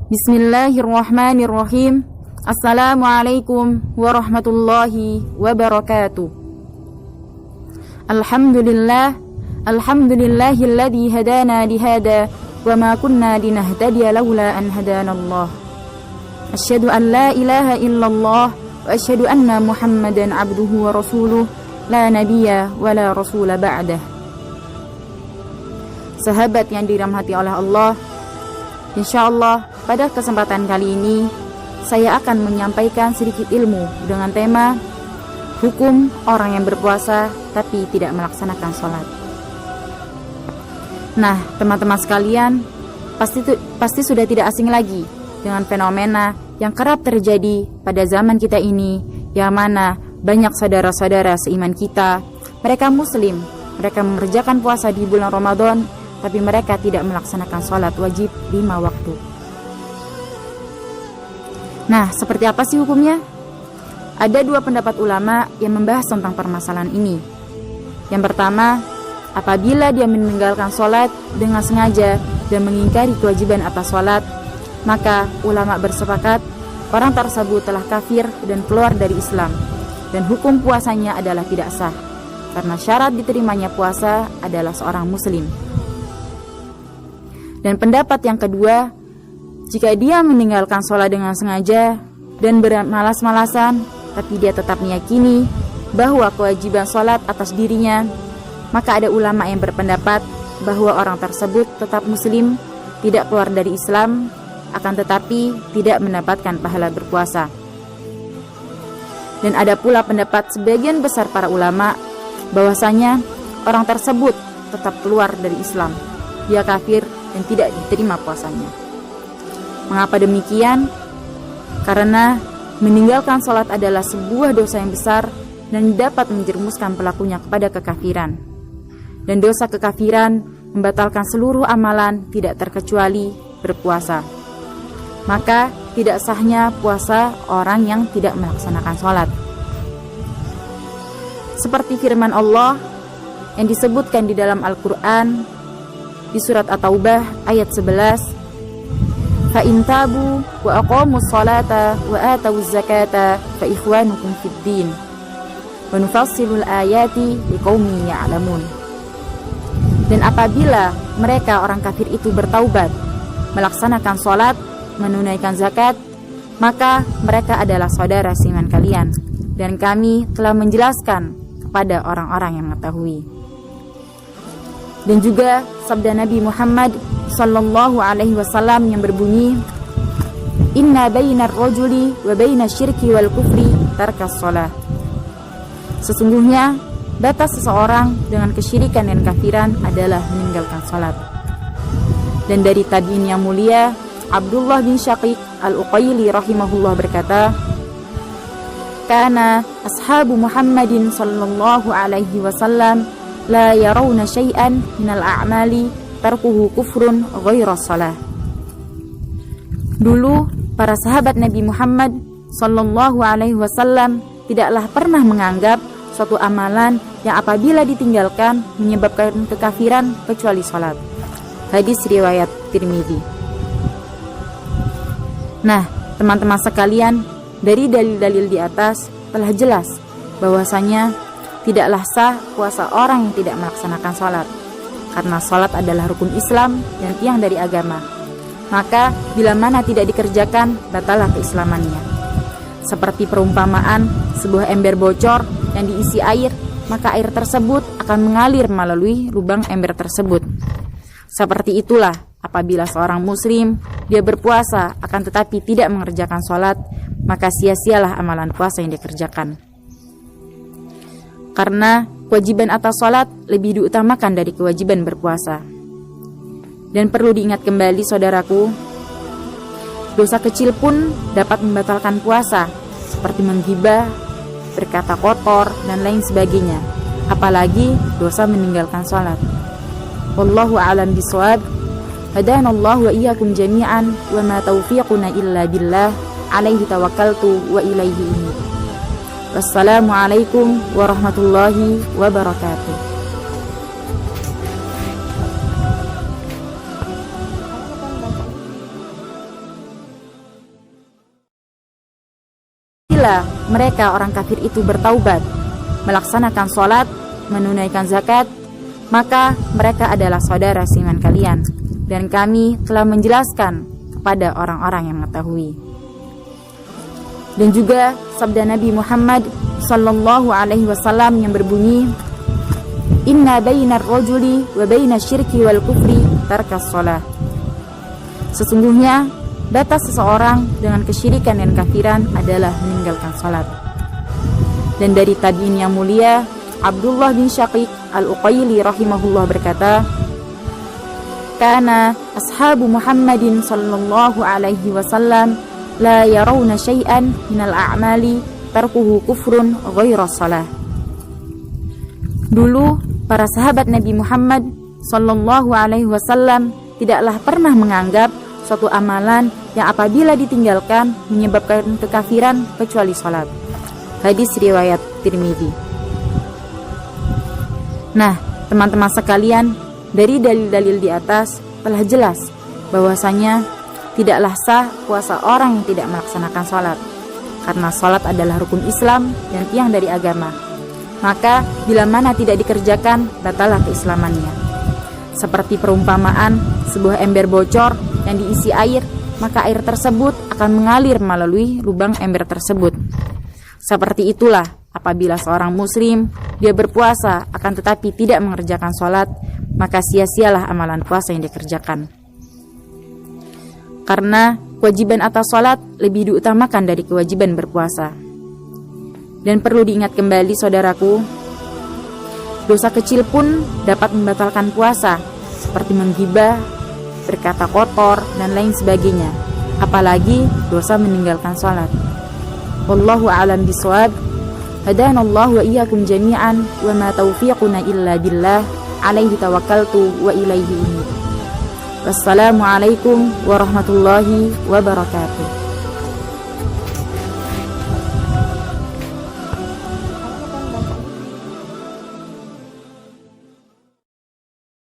Bismillahirrahmanirrahim. Assalamualaikum warahmatullahi wabarakatuh. Alhamdulillahilladzi hadana lihada wa ma kunna linahtadiya laula an hadanallah. Asyhadu an la ilaha illallah wa asyhadu anna Muhammadan abduhu wa rasuluh la nabiyya wa la rasula ba'dah. Sahabat yang dirahmati oleh Allah, insyaallah pada kesempatan kali ini saya akan menyampaikan sedikit ilmu dengan tema hukum orang yang berpuasa tapi tidak melaksanakan sholat. Nah, teman-teman sekalian, pasti sudah tidak asing lagi dengan fenomena yang kerap terjadi pada zaman kita ini, yang mana banyak saudara-saudara seiman kita, mereka muslim, mereka mengerjakan puasa di bulan Ramadan, tapi mereka tidak melaksanakan sholat wajib 5 waktu. Nah, seperti apa sih hukumnya? Ada 2 pendapat ulama yang membahas tentang permasalahan ini. Yang pertama, apabila dia meninggalkan sholat dengan sengaja dan mengingkari kewajiban atas sholat, maka ulama bersepakat orang tersebut telah kafir dan keluar dari Islam, dan hukum puasanya adalah tidak sah, karena syarat diterimanya puasa adalah seorang muslim. Dan pendapat yang kedua, jika dia meninggalkan sholat dengan sengaja dan bermalas-malasan, tapi dia tetap meyakini bahwa kewajiban sholat atas dirinya, maka ada ulama yang berpendapat bahwa orang tersebut tetap muslim, tidak keluar dari Islam, akan tetapi tidak mendapatkan pahala berpuasa. Dan ada pula pendapat sebagian besar para ulama bahwasanya orang tersebut tetap keluar dari Islam, dia kafir dan tidak diterima puasanya. Mengapa demikian? Karena meninggalkan sholat adalah sebuah dosa yang besar dan dapat menjerumuskan pelakunya kepada kekafiran. Dan dosa kekafiran membatalkan seluruh amalan tidak terkecuali berpuasa. Maka tidak sahnya puasa orang yang tidak melaksanakan sholat. Seperti firman Allah yang disebutkan di dalam Al-Quran di surat At-Taubah ayat 11, fa in tabu wa aqamus salata wa atawuz zakata fa ikhwanukum fid din wa nufassilul ayati liqaumin ya'lamun. Dan apabila mereka orang kafir itu bertaubat, melaksanakan salat, menunaikan zakat, maka mereka adalah saudara seiman kalian, dan kami telah menjelaskan kepada orang-orang yang mengetahui. Dan juga sabda Nabi Muhammad sallallahu alaihi wasallam yang berbunyi, inna bainar rajuli wa bainas syirki wal kufri tarkas shalah. Sesungguhnya batas seseorang dengan kesyirikan dan kafiran adalah meninggalkan salat. Dan dari tabi'in yang mulia, Abdullah bin Syaqiq al-Uqayli rahimahullah berkata, kana ashabu Muhammadin sallallahu alaihi wasallam la yarawna syai'an minal a'mali tarkuhu kufrun ghaira shalah. Dulu para sahabat Nabi Muhammad sallallahu alaihi wasallam tidaklah pernah menganggap suatu amalan yang apabila ditinggalkan menyebabkan kekafiran kecuali salat. Hadis riwayat Tirmidzi. Nah, teman-teman sekalian, dari dalil-dalil di atas telah jelas bahwasanya tidaklah sah puasa orang yang tidak melaksanakan sholat, karena sholat adalah rukun Islam dan tiang dari agama. Maka bila mana tidak dikerjakan, batallah keislamannya. Seperti perumpamaan sebuah ember bocor yang diisi air, maka air tersebut akan mengalir melalui lubang ember tersebut. Seperti itulah apabila seorang muslim dia berpuasa akan tetapi tidak mengerjakan sholat, maka sia-sialah amalan puasa yang dikerjakan. Karena kewajiban atas sholat lebih diutamakan dari kewajiban berpuasa. Dan perlu diingat kembali saudaraku, dosa kecil pun dapat membatalkan puasa, seperti menggibah, berkata kotor, dan lain sebagainya. Apalagi dosa meninggalkan sholat. Wallahu a'lam bishawab. Hadanallahu wa iyyakum jami'an wa ma taufiquna illa billah. Alaihi tawakkaltu wa ilaihi unib. Wassalamualaikum warahmatullahi wabarakatuh. apabila mereka orang kafir itu bertaubat, melaksanakan sholat, menunaikan zakat, maka mereka adalah saudara seiman kalian, dan kami telah menjelaskan kepada orang-orang yang mengetahui. Dan juga sabda Nabi Muhammad sallallahu alaihi wasallam yang berbunyi, inna bainar rajuli wa bainas syirki wal kufri tarkas shalah. Sesungguhnya batas seseorang dengan kesyirikan dan kafiran adalah meninggalkan salat. Dan dari tabi'in yang mulia, Abdullah bin Syaqiq al-Uqayli rahimahullah berkata, kana ashabu Muhammadin sallallahu alaihi wasallam la yarawna syai'an minal a'mali tarkuhu kufrun ghaira shalah. Dulu para sahabat Nabi Muhammad sallallahu alaihi wasallam tidaklah pernah menganggap suatu amalan yang apabila ditinggalkan menyebabkan kekafiran kecuali salat. Hadis riwayat Tirmidzi. Nah, teman-teman sekalian, dari dalil-dalil di atas telah jelas bahwasanya tidaklah sah puasa orang yang tidak melaksanakan sholat, karena sholat adalah rukun Islam dan tiang dari agama. Maka bila mana tidak dikerjakan, batallah keislamannya. Seperti perumpamaan sebuah ember bocor yang diisi air, maka air tersebut akan mengalir melalui lubang ember tersebut. Seperti itulah apabila seorang muslim dia berpuasa akan tetapi tidak mengerjakan sholat, maka sia-sialah amalan puasa yang dikerjakan. Karena kewajiban atas sholat lebih diutamakan dari kewajiban berpuasa. Dan perlu diingat kembali saudaraku, dosa kecil pun dapat membatalkan puasa, seperti menggibah, berkata kotor, dan lain sebagainya. Apalagi dosa meninggalkan sholat. Wallahu a'lam bishawab. Hadanallahu wa iyyakum jami'an wa ma taufiquna illa billah alaihi tawakkaltu wa ilaihi unib. Wassalamualaikum warahmatullahi wabarakatuh.